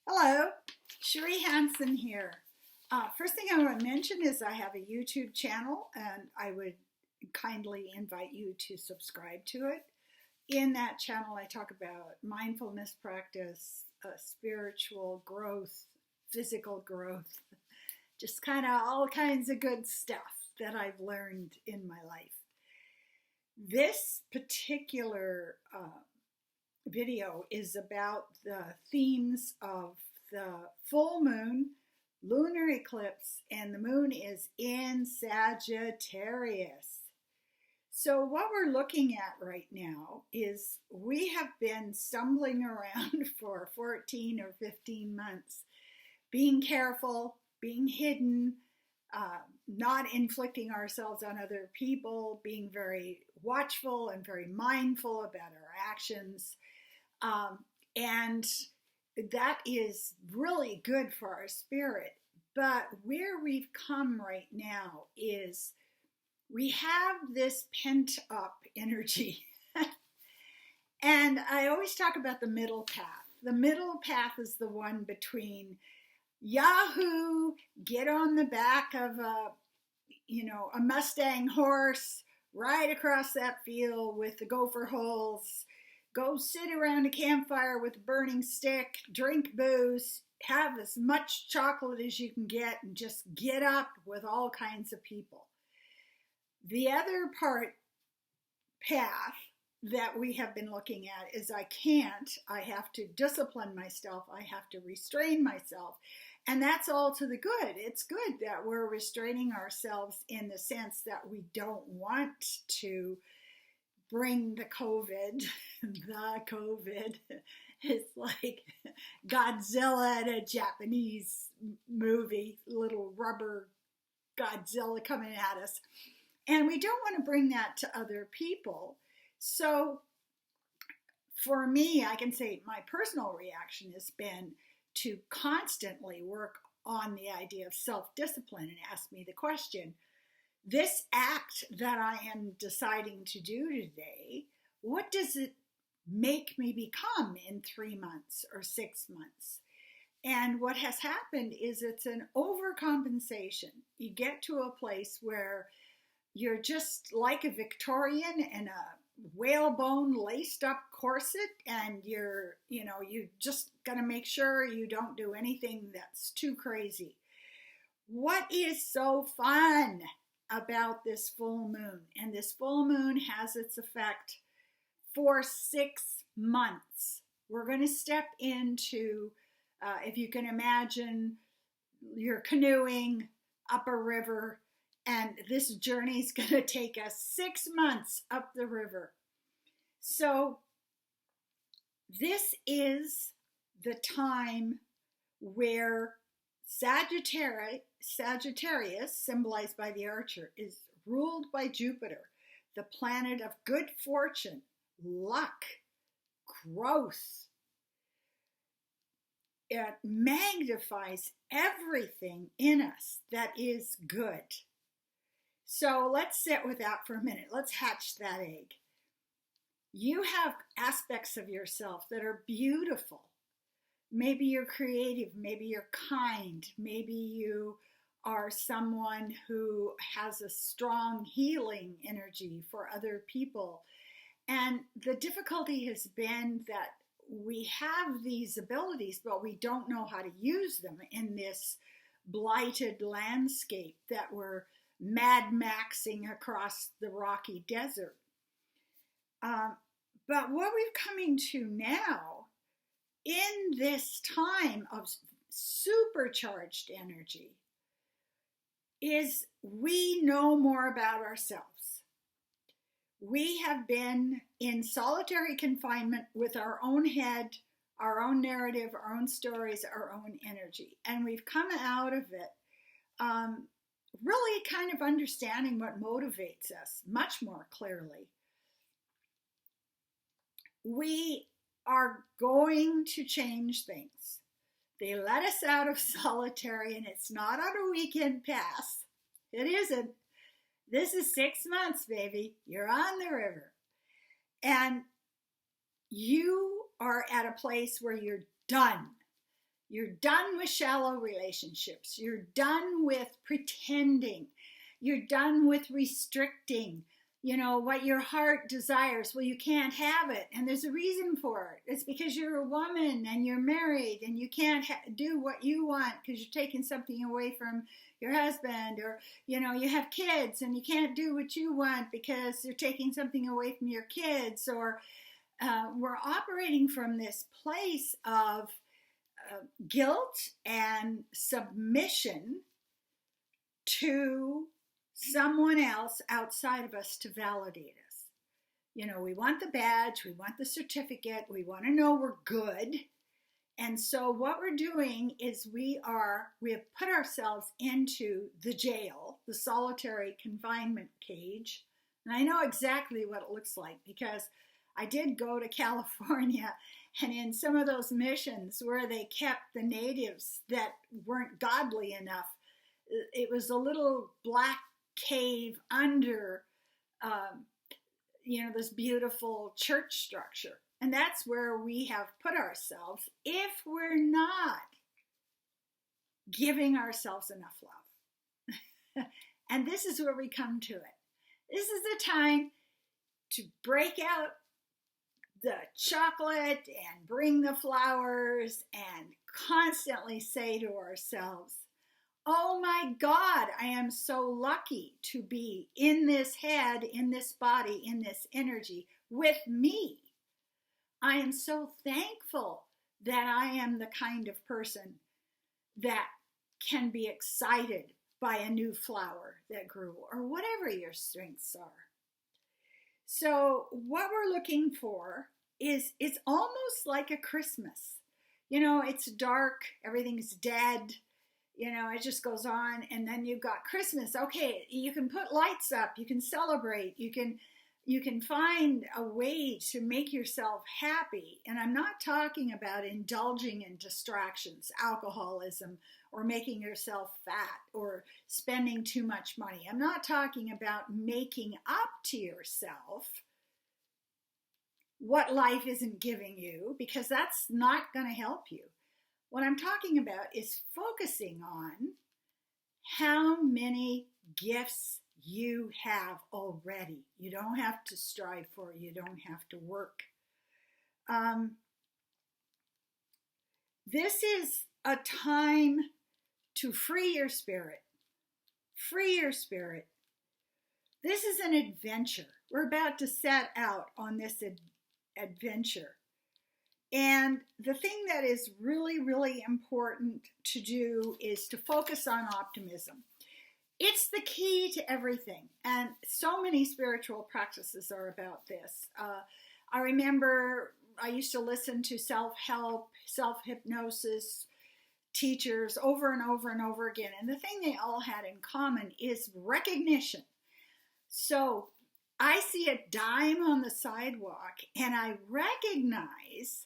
Hello, Sheree Hansen here. First thing I want to mention is I have a YouTube channel and I would kindly invite you to subscribe to it. In that channel, I talk about mindfulness practice, spiritual growth, physical growth, just kind of all kinds of good stuff that I've learned in my life. This particular video is about the themes of the full moon, lunar eclipse, and the moon is in Saggitarius. So what we're looking at right now is we have been stumbling around for 14 or 15 months, being careful, being hidden, not inflicting ourselves on other people, being very watchful and very mindful about our actions. And that is really good for our spirit. But where we've come right now is we have this pent up energy. And I always talk about the middle path. The middle path is the one between Yahoo, get on the back of a Mustang horse, ride across that field with the gopher holes, go sit around a campfire with a burning stick, drink booze, have as much chocolate as you can get, and just get up with all kinds of people. The other path that we have been looking at is I have to discipline myself, I have to restrain myself, and that's all to the good. It's good that we're restraining ourselves in the sense that we don't want to bring the COVID. The COVID is like Godzilla in a Japanese movie, little rubber Godzilla coming at us. And we don't want to bring that to other people. So for me, I can say my personal reaction has been to constantly work on the idea of self-discipline and ask me the question, this act that I am deciding to do today, what does it make me become in 3 months or 6 months? And what has happened is it's an overcompensation. You get to a place where you're just like a Victorian in a whalebone laced up corset, and you're just gonna make sure you don't do anything that's too crazy. What is so fun about this full moon? And this full moon has its effect for 6 months. We're going to step into, if you can imagine, you're canoeing up a river, and this journey is going to take us 6 months up the river. So this is the time where Saggitarius, symbolized by the archer, is ruled by Jupiter, the planet of good fortune, luck, growth. It magnifies everything in us that is good. So let's sit with that for a minute. Let's hatch that egg. You have aspects of yourself that are beautiful. Maybe you're creative, maybe you're kind, maybe you are someone who has a strong healing energy for other people. And the difficulty has been that we have these abilities, but we don't know how to use them in this blighted landscape that we're Mad Maxing across the rocky desert. But what we're coming to now, in this time of supercharged energy, is we know more about ourselves. We have been in solitary confinement with our own head, our own narrative, our own stories, our own energy. And we've come out of it really kind of understanding what motivates us much more clearly. We are going to change things. They let us out of solitary, and it's not on a weekend pass. It isn't. This is 6 months, baby. You're on the river. And you are at a place where you're done. You're done with shallow relationships. You're done with pretending. You're done with restricting, what your heart desires. Well, you can't have it. And there's a reason for it. It's because you're a woman and you're married and you can't do what you want because you're taking something away from your husband, or, you have kids and you can't do what you want because you're taking something away from your kids. Or we're operating from this place of guilt and submission to someone else outside of us to validate us. We want the badge, we want the certificate, we want to know we're good. And so what we're doing is we have put ourselves into the jail, the solitary confinement cage. And I know exactly what it looks like because I did go to California, and in some of those missions where they kept the natives that weren't godly enough, it was a little black cave under, this beautiful church structure. And that's where we have put ourselves if we're not giving ourselves enough love. And this is where we come to it. This is the time to break out the chocolate and bring the flowers and constantly say to ourselves, oh my God, I am so lucky to be in this head, in this body, in this energy with me. I am so thankful that I am the kind of person that can be excited by a new flower that grew, or whatever your strengths are. So what we're looking for is, it's almost like a Christmas. It's dark, everything's dead, it just goes on. And then you've got Christmas. Okay, you can put lights up, you can celebrate, you can find a way to make yourself happy. And I'm not talking about indulging in distractions, alcoholism, or making yourself fat, or spending too much money. I'm not talking about making up to yourself what life isn't giving you, because that's not going to help you. What I'm talking about is focusing on how many gifts you have already. You don't have to strive for it. You don't have to work. This is a time to free your spirit. Free your spirit. This is an adventure. We're about to set out on this adventure. And the thing that is really, really important to do is to focus on optimism. It's the key to everything. And so many spiritual practices are about this. I remember I used to listen to self-help, self-hypnosis teachers over and over and over again. And the thing they all had in common is recognition. So I see a dime on the sidewalk and I recognize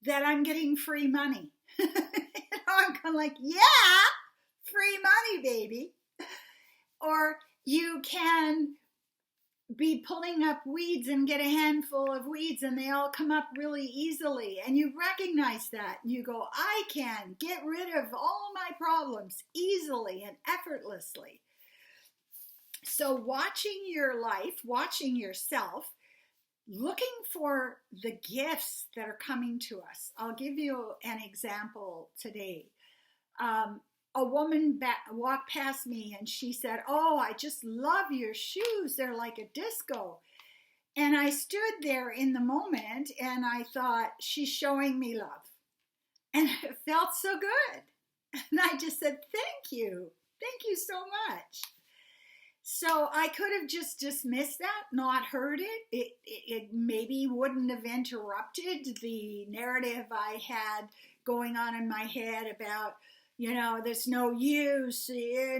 that I'm getting free money. I'm kind of like, yeah, free money, baby. Or you can be pulling up weeds and get a handful of weeds and they all come up really easily. And you recognize that. And you go, I can get rid of all my problems easily and effortlessly. So watching your life, watching yourself, looking for the gifts that are coming to us. I'll give you an example today. A woman walked past me and she said, oh, I just love your shoes. They're like a disco. And I stood there in the moment and I thought, she's showing me love. And it felt so good. And I just said, thank you. Thank you so much. So I could have just dismissed that, not heard it. It maybe wouldn't have interrupted the narrative I had going on in my head about, there's no use,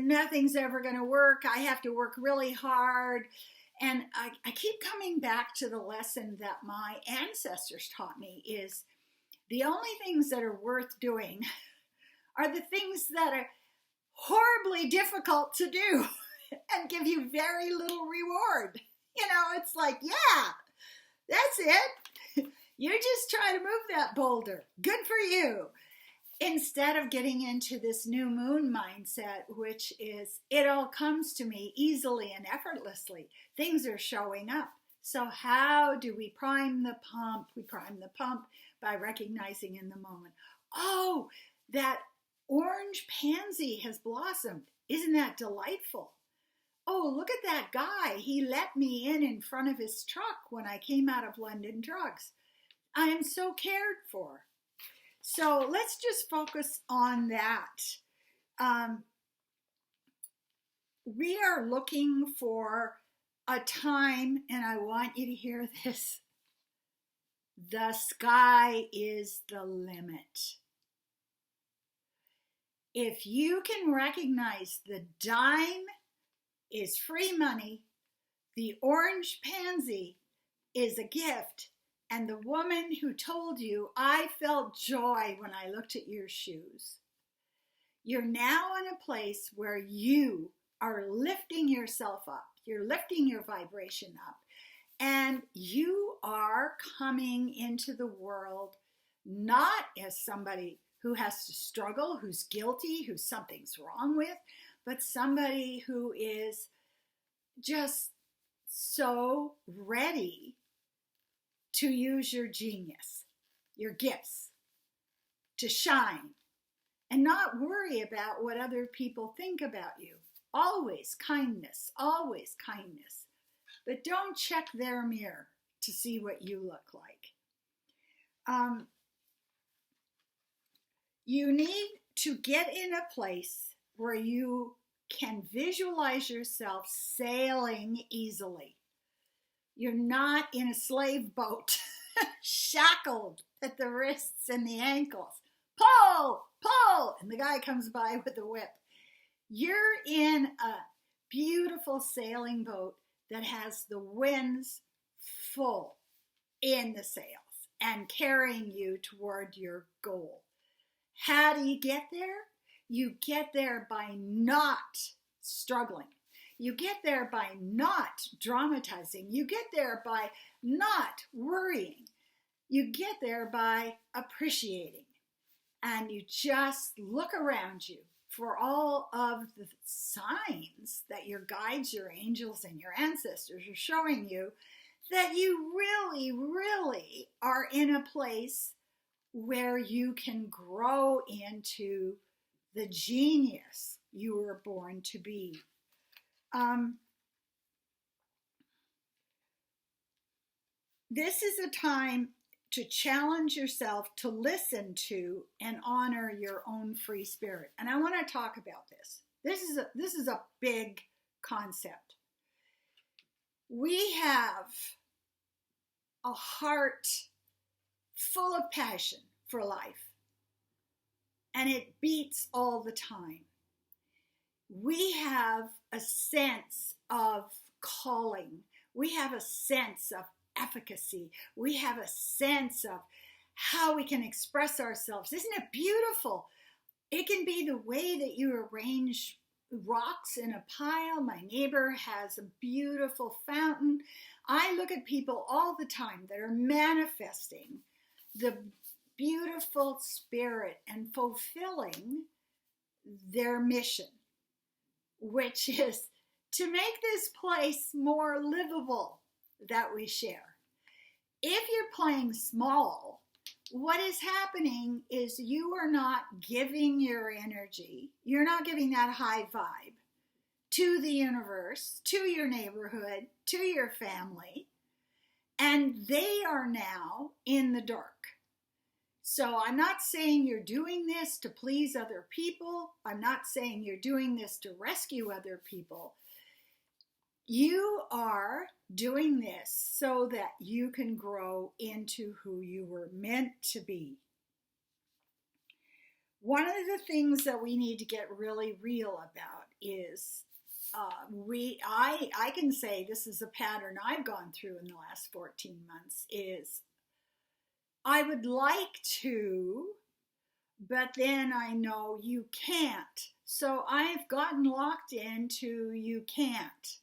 nothing's ever going to work, I have to work really hard. And I keep coming back to the lesson that my ancestors taught me is the only things that are worth doing are the things that are horribly difficult to do and give you very little reward. It's like, yeah, that's it. You just try to move that boulder. Good for you. instead of getting into this new moon mindset, which is it all comes to me easily and effortlessly. Things are showing up. So how do we prime the pump? We prime the pump by recognizing in the moment, oh, that orange pansy has blossomed. Isn't that delightful? Oh, look at that guy. He let me in front of his truck when I came out of London Drugs. I am so cared for. So let's just focus on that. We are looking for a time, and I want you to hear this. The sky is the limit. If you can recognize the dime is free money, the orange pansy is a gift, and the woman who told you, I felt joy when I looked at your shoes. You're now in a place where you are lifting yourself up. You're lifting your vibration up, and you are coming into the world not as somebody who has to struggle, who's guilty, who something's wrong with, but somebody who is just so ready to use your genius, your gifts, to shine, and not worry about what other people think about you. Always kindness, always kindness. But don't check their mirror to see what you look like. You need to get in a place where you can visualize yourself sailing easily. You're not in a slave boat, shackled at the wrists and the ankles. Pull, pull, and the guy comes by with a whip. You're in a beautiful sailing boat that has the winds full in the sails and carrying you toward your goal. How do you get there? You get there by not struggling. You get there by not dramatizing. You get there by not worrying. You get there by appreciating. And you just look around you for all of the signs that your guides, your angels, and your ancestors are showing you that you really, really are in a place where you can grow into the genius you were born to be. This is a time to challenge yourself to listen to and honor your own free spirit. And I want to talk about this. This is a big concept. We have a heart full of passion for life, and it beats all the time. We have a sense of calling. We have a sense of efficacy. We have a sense of how we can express ourselves. Isn't it beautiful? It can be the way that you arrange rocks in a pile. My neighbor has a beautiful fountain. I look at people all the time that are manifesting the beautiful spirit and fulfilling their mission, which is to make this place more livable that we share. If you're playing small, what is happening is you are not giving your energy, you're not giving that high vibe to the universe, to your neighborhood, to your family, and they are now in the dark. So I'm not saying you're doing this to please other people. I'm not saying you're doing this to rescue other people. You are doing this so that you can grow into who you were meant to be. One of the things that we need to get really real about is I can say this is a pattern I've gone through in the last 14 months is I would like to, but then I know you can't. So I've gotten locked into you can't.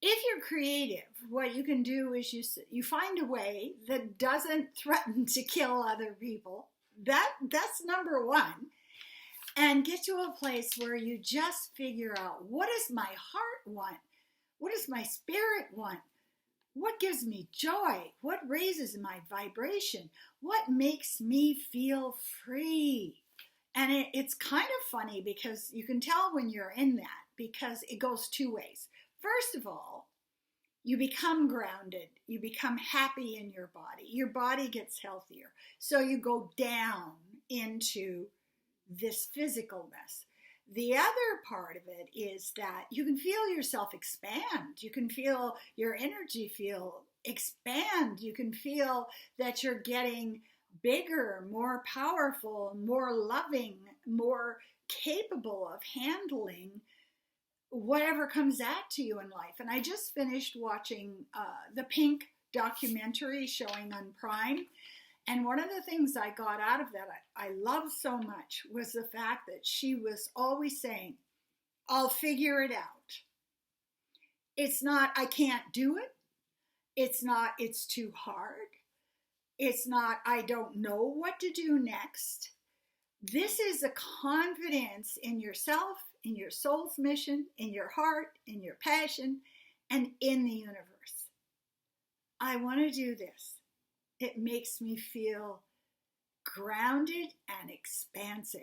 If you're creative, what you can do is you find a way that doesn't threaten to kill other people. That's number one. And get to a place where you just figure out, what does my heart want? What does my spirit want? What gives me joy? What raises my vibration? What makes me feel free? And it's kind of funny because you can tell when you're in that, because it goes two ways. First of all, you become grounded. You become happy in your body. Your body gets healthier. So you go down into this physicalness. The other part of it is that you can feel yourself expand. You can feel your energy expand. You can feel that you're getting bigger, more powerful, more loving, more capable of handling whatever comes at you in life. And I just finished watching the Pink documentary showing on Prime. And one of the things I got out of that I loved so much was the fact that she was always saying, I'll figure it out. It's not, I can't do it. It's not, it's too hard. It's not, I don't know what to do next. This is a confidence in yourself, in your soul's mission, in your heart, in your passion, and in the universe. I want to do this. It makes me feel grounded and expansive.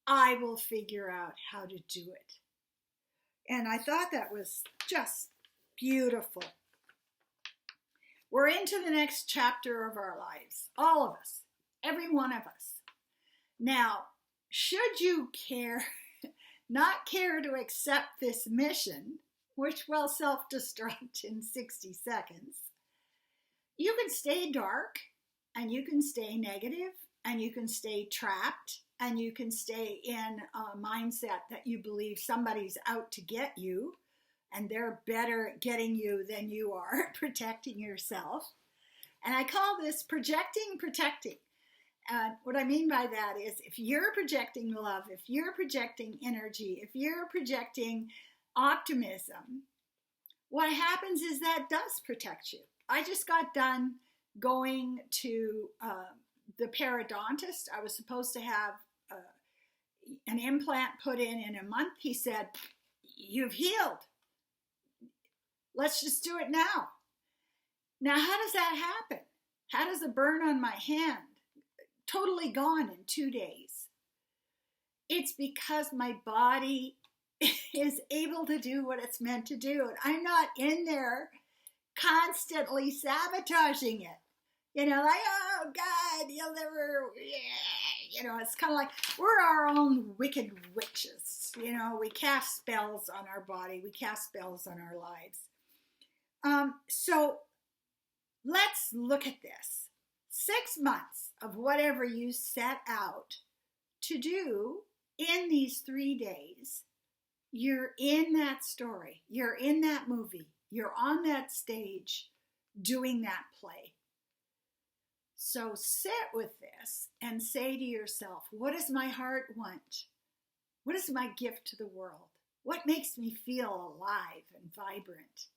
I will figure out how to do it. And I thought that was just beautiful. We're into the next chapter of our lives, all of us, every one of us. Now, should you not care to accept this mission, which will self-destruct in 60 seconds, you can stay dark, and you can stay negative, and you can stay trapped, and you can stay in a mindset that you believe somebody's out to get you, and they're better at getting you than you are at protecting yourself. And I call this projecting, protecting. And what I mean by that is, if you're projecting love, if you're projecting energy, if you're projecting optimism, what happens is that does protect you. I just got done going to the periodontist. I was supposed to have an implant put in a month. He said, you've healed. Let's just do it now. Now, how does that happen? How does a burn on my hand totally gone in 2 days? It's because my body is able to do what it's meant to do. And I'm not in there constantly sabotaging it. You know, like, oh God, you'll never, yeah. You know, it's kind of like we're our own wicked witches. You know, we cast spells on our body. We cast spells on our lives. So let's look at this. 6 months of whatever you set out to do in these 3 days, you're in that story. You're in that movie. You're on that stage doing that play. So sit with this and say to yourself, what does my heart want? What is my gift to the world? What makes me feel alive and vibrant?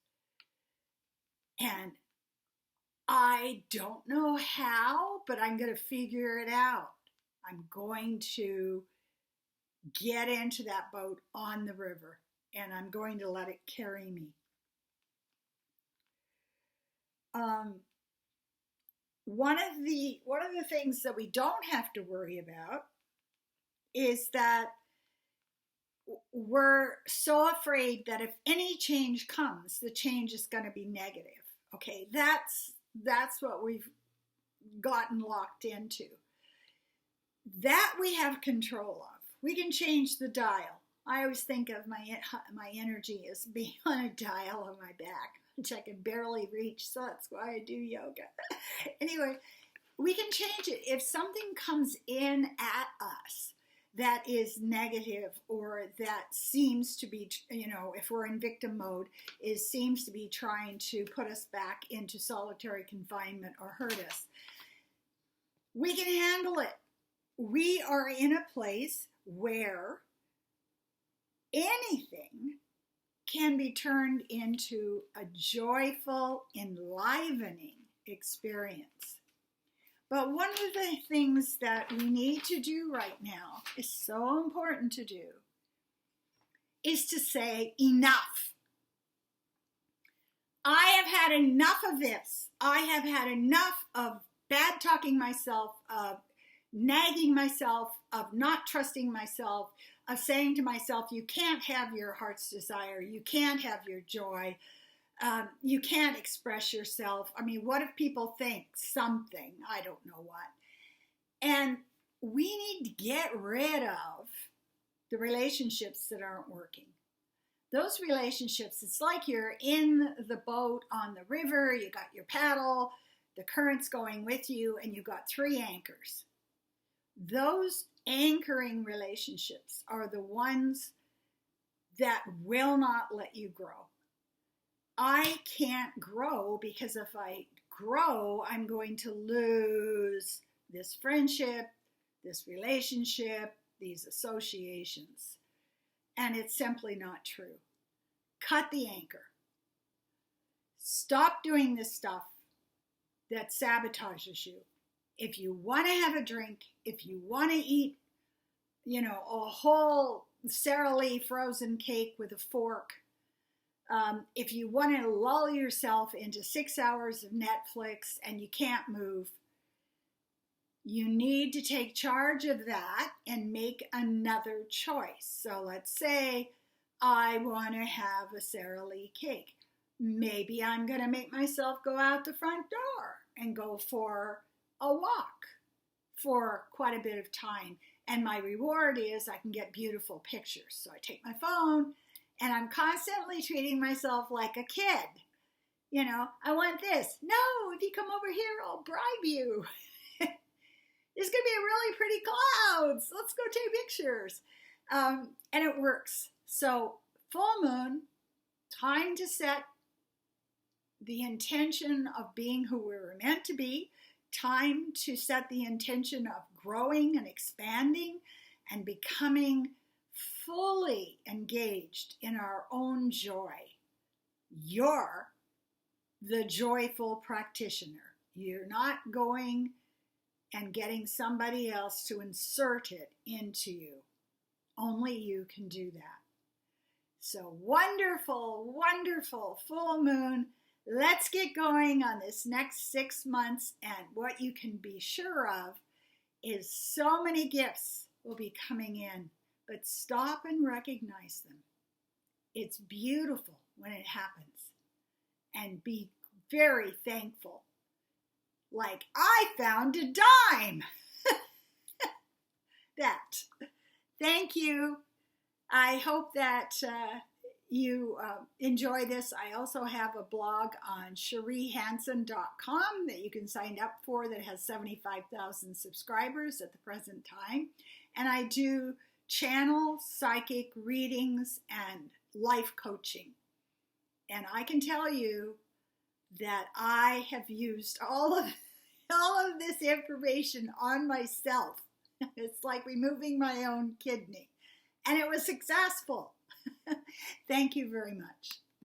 And I don't know how, but I'm going to figure it out. I'm going to get into that boat on the river, and I'm going to let it carry me. One of the things that we don't have to worry about is that we're so afraid that if any change comes, the change is going to be negative. Okay, that's what we've gotten locked into. That we have control of. We can change the dial. I always think of my energy as being on a dial on my back, which I can barely reach, so that's why I do yoga. Anyway, we can change it. If something comes in at us that is negative, or that seems to be, you know, if we're in victim mode, seems to be trying to put us back into solitary confinement or hurt us, we can handle it. We are in a place where anything can be turned into a joyful, enlivening experience. But one of the things that we need to do right now is so important to do is to say enough. I have had enough of this. I have had enough of bad talking myself, of nagging myself, of not trusting myself, of saying to myself, you can't have your heart's desire. You can't have your joy. You can't express yourself. I mean, what if people think something? I don't know what. And we need to get rid of the relationships that aren't working. Those relationships, it's like you're in the boat on the river, you got your paddle, the current's going with you, and you've got 3 anchors. Those anchoring relationships are the ones that will not let you grow. I can't grow because if I grow, I'm going to lose this friendship, this relationship, these associations. And it's simply not true. Cut the anchor. Stop doing this stuff that sabotages you. If you want to have a drink, if you want to eat, a whole Sara Lee frozen cake with a fork, if you want to lull yourself into 6 hours of Netflix and you can't move, you need to take charge of that and make another choice. So let's say I want to have a Sara Lee cake. Maybe I'm going to make myself go out the front door and go for a walk for quite a bit of time. And my reward is I can get beautiful pictures. So I take my phone and I'm constantly treating myself like a kid. I want this. No, if you come over here, I'll bribe you. There's going to be really pretty clouds. Let's go take pictures. And it works. So full moon, time to set the intention of being who we were meant to be, time to set the intention of growing and expanding and becoming fully engaged in our own joy. You're the joyful practitioner. You're not going and getting somebody else to insert it into you. Only you can do that. So wonderful, wonderful full moon. Let's get going on this next 6 months. And what you can be sure of is so many gifts will be coming in. But stop and recognize them. It's beautiful when it happens. And be very thankful. Like, I found a dime. That. Thank you. I hope that you enjoy this. I also have a blog on CherieHansen.com that you can sign up for that has 75,000 subscribers at the present time. And I do channel psychic readings and life coaching. And I can tell you that I have used all of this information on myself. It's like removing my own kidney. And it was successful. Thank you very much.